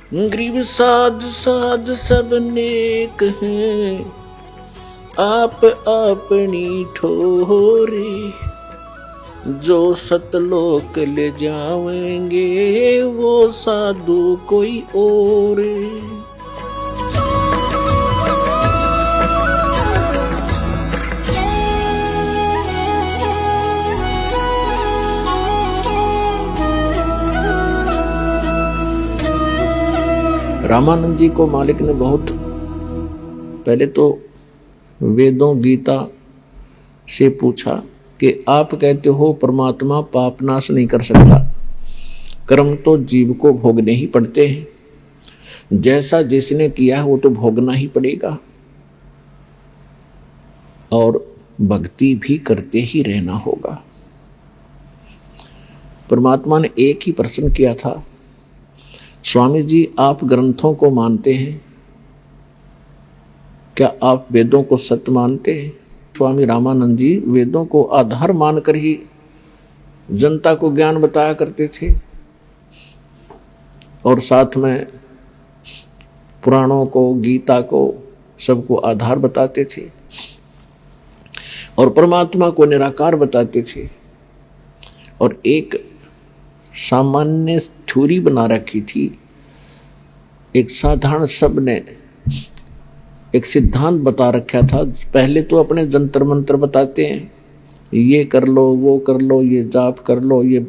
गरीब साध साध सब नेक हैं, आप अपनी ठोरे। जो सतलोक ले जावेंगे वो साधु कोई और। रामानंद जी को मालिक ने बहुत पहले तो वेदों गीता से पूछा कि आप कहते हो परमात्मा पाप नाश नहीं कर सकता, कर्म तो जीव को भोगने ही पड़ते हैं, जैसा जिसने किया है वो तो भोगना ही पड़ेगा, और भक्ति भी करते ही रहना होगा। परमात्मा ने एक ही प्रश्न किया था, स्वामी जी आप ग्रंथों को मानते हैं, क्या आप वेदों को सत्य मानते हैं? स्वामी रामानंद जी वेदों को आधार मानकर ही जनता को ज्ञान बताया करते थे, और साथ में पुराणों को, गीता को, सबको आधार बताते थे, और परमात्मा को निराकार बताते थे। और एक सामान्य थ्योरी बना रखी थी, एक साधारण शब्द ने एक सिद्धांत बता रखा था। पहले तो अपने जंतर मंत्र बताते हैं, ये कर लो, वो कर लो, ये जाप कर लो, ये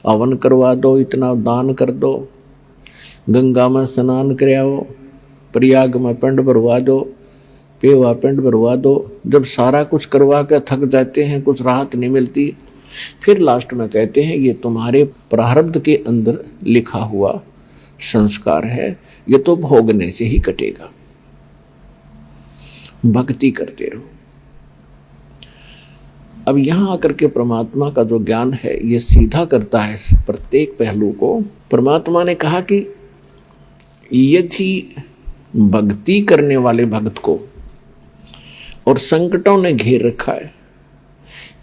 हवन करवा दो, इतना दान कर दो, गंगा में स्नान कराओ, प्रयाग में पिंड भरवा दो, पेवा पिंड भरवा दो। जब सारा कुछ करवा कर थक जाते हैं, कुछ राहत नहीं मिलती, फिर लास्ट में कहते हैं ये तुम्हारे प्रारब्ध के अंदर लिखा हुआ संस्कार है, ये तो भोगने से ही कटेगा, भक्ति करते रहो। अब यहां आकर के परमात्मा का जो ज्ञान है ये सीधा करता है प्रत्येक पहलू को। परमात्मा ने कहा कि यदि भक्ति करने वाले भक्त को और संकटों ने घेर रखा है,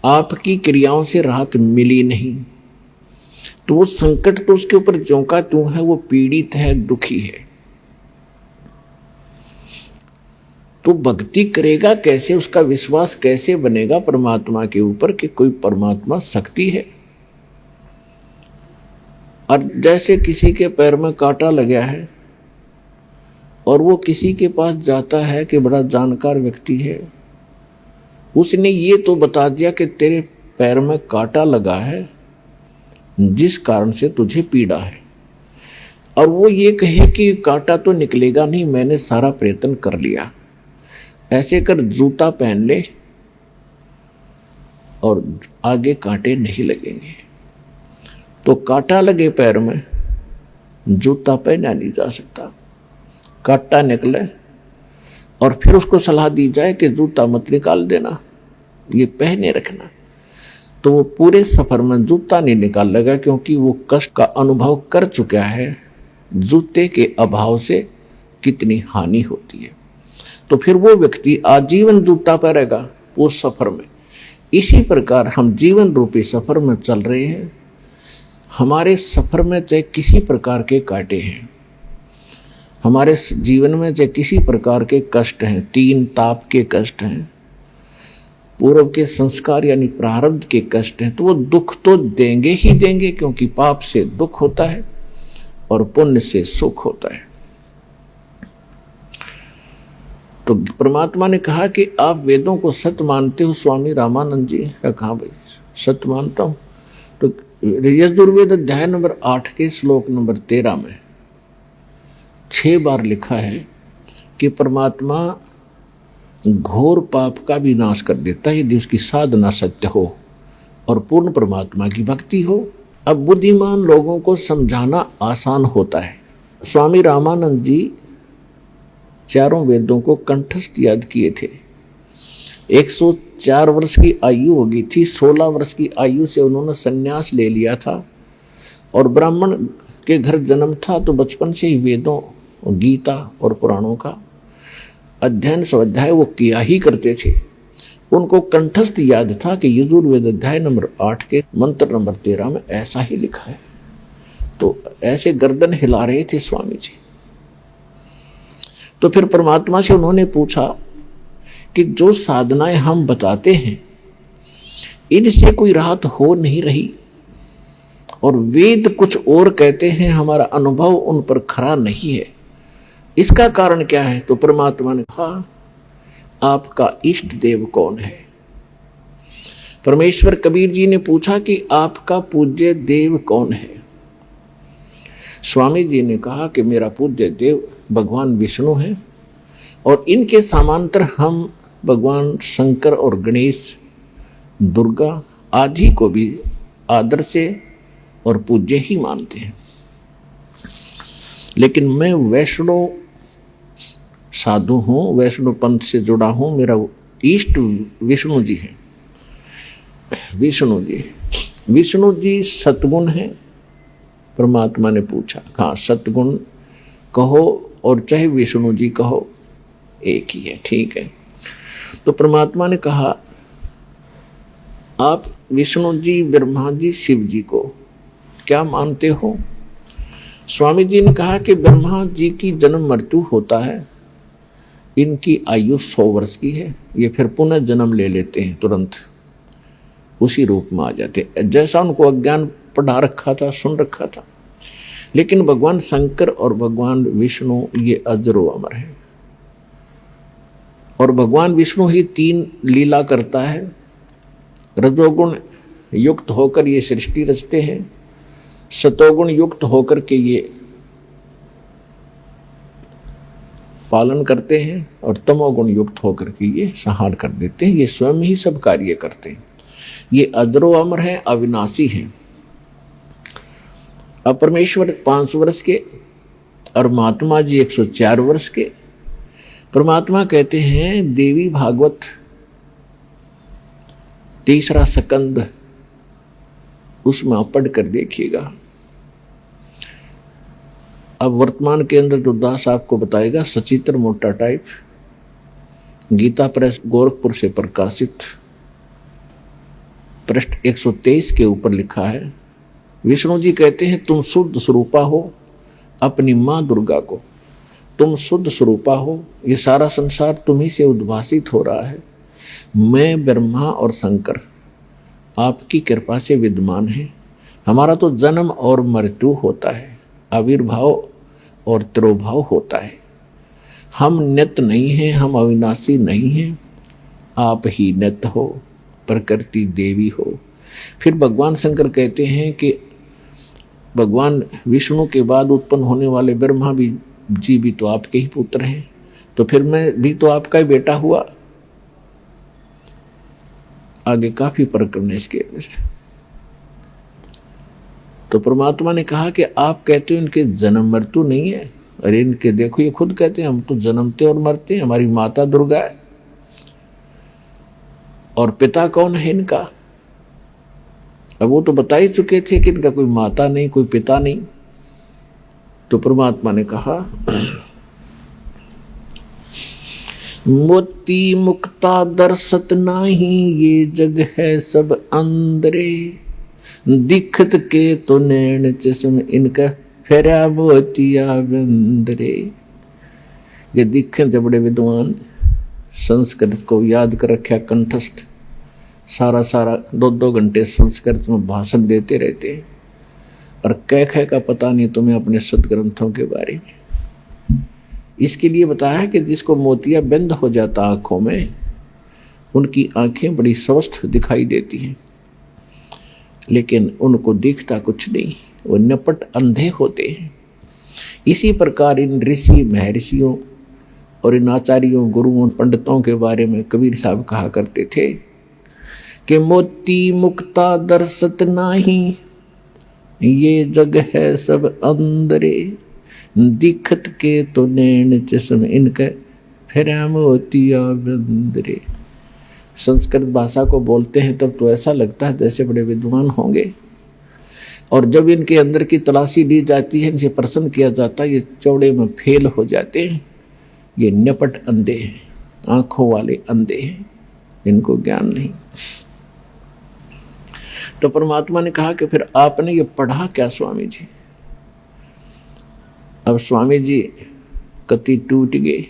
आपकी क्रियाओं से राहत मिली नहीं, तो वो संकट तो उसके ऊपर ज्यों का त्यों है, वो पीड़ित है, दुखी है। तो भक्ति करेगा कैसे, उसका विश्वास कैसे बनेगा परमात्मा के ऊपर कि कोई परमात्मा शक्ति है। और जैसे किसी के पैर में कांटा लगा है और वो किसी के पास जाता है कि बड़ा जानकार व्यक्ति है, उसने ये तो बता दिया कि तेरे पैर में कांटा लगा है जिस कारण से तुझे पीड़ा है, और वो ये कहे कि कांटा तो निकलेगा नहीं, मैंने सारा प्रयत्न कर लिया, ऐसे कर जूता पहन ले और आगे कांटे नहीं लगेंगे। तो कांटा लगे पैर में, जूता पहना नहीं जा सकता, कांटा निकले और फिर उसको सलाह दी जाए कि जूता मत निकाल देना, ये पहने रखना, तो वो पूरे सफर में जूता नहीं निकाल लगा, क्योंकि वो कष्ट का अनुभव कर चुका है जूते के अभाव से कितनी हानि होती है। तो फिर वो व्यक्ति आजीवन जूता पहनेगा उस सफर में। इसी प्रकार हम जीवन रूपी सफर में चल रहे हैं। हमारे सफर में चाहे किसी प्रकार के कांटे हैं, हमारे जीवन में चाहे किसी प्रकार के कष्ट हैं, 3 ताप के कष्ट हैं, पूर्व के संस्कार यानी प्रारब्ध के कष्ट हैं, तो वो दुख तो देंगे ही देंगे, क्योंकि पाप से दुख होता है और पुण्य से सुख होता है। तो परमात्मा ने कहा कि आप वेदों को सत्य मानते हो स्वामी रामानंद जी? कहा भाई सत्य मानता हूं। तो यजुर्वेद अध्याय नंबर 8 के श्लोक नंबर 13 में 6 बार लिखा है कि परमात्मा घोर पाप का भी नाश कर देता है यदि उसकी साधना सत्य हो और पूर्ण परमात्मा की भक्ति हो। अब बुद्धिमान लोगों को समझाना आसान होता है। स्वामी रामानंद जी चारों वेदों को कंठस्थ याद किए थे। 104 वर्ष की आयु हो गई थी। 16 वर्ष की आयु से उन्होंने संन्यास ले लिया था और ब्राह्मण के घर जन्म था, तो बचपन से ही वेदों, गीता और पुराणों का अध्ययन स्वाध्याय वो किया ही करते थे। उनको कंठस्थ याद था कि यजुर्वेद अध्याय नंबर 8 के मंत्र नंबर 13 में ऐसा ही लिखा है। तो ऐसे गर्दन हिला रहे थे स्वामी जी। तो फिर परमात्मा से उन्होंने पूछा कि जो साधनाएं हम बताते हैं इनसे कोई राहत हो नहीं रही, और वेद कुछ और कहते हैं, हमारा अनुभव उन पर खरा नहीं है, इसका कारण क्या है? तो परमात्मा ने कहा, आपका इष्ट देव कौन है? परमेश्वर कबीर जी ने पूछा कि आपका पूज्य देव कौन है? स्वामी जी ने कहा कि मेरा पूज्य देव भगवान विष्णु है, और इनके समांतर हम भगवान शंकर और गणेश, दुर्गा आदि को भी आदर से और पूज्य ही मानते हैं। लेकिन मैं वैष्णव साधु हूं, वैष्णव पंथ से जुड़ा हूं, मेरा इष्ट विष्णु जी है। विष्णु जी सतगुण है? परमात्मा ने पूछा, हाँ सतगुण कहो और चाहे विष्णु जी कहो, एक ही है, ठीक है। तो परमात्मा ने कहा, आप विष्णु जी, ब्रह्मा जी, शिव जी को क्या मानते हो? स्वामी जी ने कहा कि ब्रह्मा जी की जन्म मृत्यु होता है, इनकी आयु 100 वर्ष की है, ये फिर पुनः जन्म ले लेते हैं, तुरंत उसी रूप में आ जाते हैं, जैसा उनको अज्ञान पढ़ा रखा था, सुन रखा था। लेकिन भगवान शंकर और भगवान विष्णु ये अजरो अमर है, और भगवान विष्णु ही 3 लीला करता है। रजोगुण युक्त होकर ये सृष्टि रचते हैं, सतोगुण युक्त होकर के ये पालन करते हैं, और तमोगुण युक्त होकर के ये संहार कर देते हैं। ये स्वयं ही सब कार्य करते हैं। ये अजरो अमर है, अविनाशी है। अब परमेश्वर 500 वर्ष के और महात्मा जी 104 वर्ष के। परमात्मा कहते हैं, देवी भागवत 3रा स्कंद, उसमें आप पढ़ कर देखिएगा। अब वर्तमान के अंदर जो दास आपको बताएगा, सचित्र मोटा टाइप, गीता प्रेस गोरखपुर से प्रकाशित, पृष्ठ 123 के ऊपर लिखा है। विष्णु जी कहते हैं, तुम शुद्ध स्वरूपा हो, अपनी मां दुर्गा को तुम शुद्ध स्वरूपा हो, ये सारा संसार तुम्ही से उद्भासित हो रहा है। मैं ब्रह्मा और शंकर आपकी कृपा से विद्यमान है। हमारा तो जन्म और मृत्यु होता है, आविर्भाव और तिरोभाव होता है। हम नित्य नहीं हैं, हम अविनाशी नहीं हैं, आप ही नित्य हो, प्रकृति देवी हो। फिर भगवान शंकर कहते हैं कि भगवान विष्णु के बाद उत्पन्न होने वाले ब्रह्मा जी भी तो आपके ही पुत्र हैं, तो फिर मैं भी तो आपका ही बेटा हुआ। आगे काफी प्रकरण है इसके अंदर। तो परमात्मा ने कहा कि आप कहते हो इनके जन्म मृत्यु नहीं है, अरे इनके देखो ये खुद कहते हैं हम तो जन्मते और मरते हैं, हमारी माता दुर्गा है। और पिता कौन है इनका? अब वो तो बता ही चुके थे कि इनका कोई माता नहीं, कोई पिता नहीं। तो परमात्मा ने कहा, मोती मुक्ता दर्शत नाही, ये जग है सब अंदरे, दिखत के तो नैन चश्म इनका, फेरा मोतिया बंदरे। ये दिखे थे बड़े विद्वान, संस्कृत को याद कर रखा कंठस्थ, सारा 2-2 घंटे संस्कृत में भाषण देते रहते हैं, और कह का पता नहीं तुम्हें अपने सदग्रंथों के बारे में। इसके लिए बताया कि जिसको मोतिया बंद हो जाता आंखों में, उनकी आंखें बड़ी स्वस्थ दिखाई देती हैं, लेकिन उनको दिखता कुछ नहीं, वो नपट अंधे होते हैं। इसी प्रकार इन ऋषि महर्षियों और इन आचार्यों, गुरुओं, पंडितों के बारे में कबीर साहब कहा करते थे कि मोती मुक्ता दर्शत नाही, ये जग है सब अंदरे, दिखत के तो नैन चश्म इनके, फेरा मोतिया बंदरे। संस्कृत भाषा को बोलते हैं तब तो ऐसा लगता है जैसे बड़े विद्वान होंगे, और जब इनके अंदर की तलाशी ली जाती है, इनसे प्रश्न किया जाता है, ये चौड़े में फेल हो जाते हैं, ये निपट अंधे हैं, आंखों वाले अंधे हैं, इनको ज्ञान नहीं। तो परमात्मा ने कहा कि फिर आपने ये पढ़ा क्या स्वामी जी? अब स्वामी जी कति टूट गए।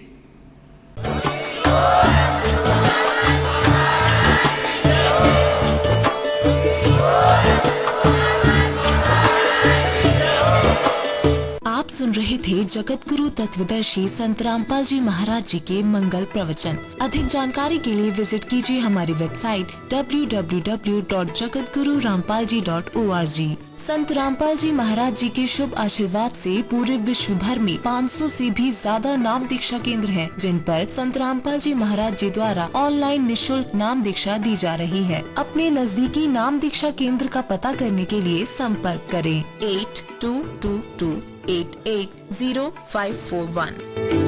आप सुन रहे थे जगत गुरु तत्वदर्शी संत रामपाल जी महाराज जी के मंगल प्रवचन। अधिक जानकारी के लिए विजिट कीजिए हमारी वेबसाइट www.jagatgururampalji.org। संत रामपाल जी महाराज जी के शुभ आशीर्वाद से पूरे विश्व भर में 500 से भी ज्यादा नाम दीक्षा केंद्र हैं, जिन पर संत रामपाल जी महाराज जी द्वारा ऑनलाइन निशुल्क नाम दीक्षा दी जा रही है। अपने नजदीकी नाम दीक्षा केंद्र का पता करने के लिए संपर्क करें 8222880541।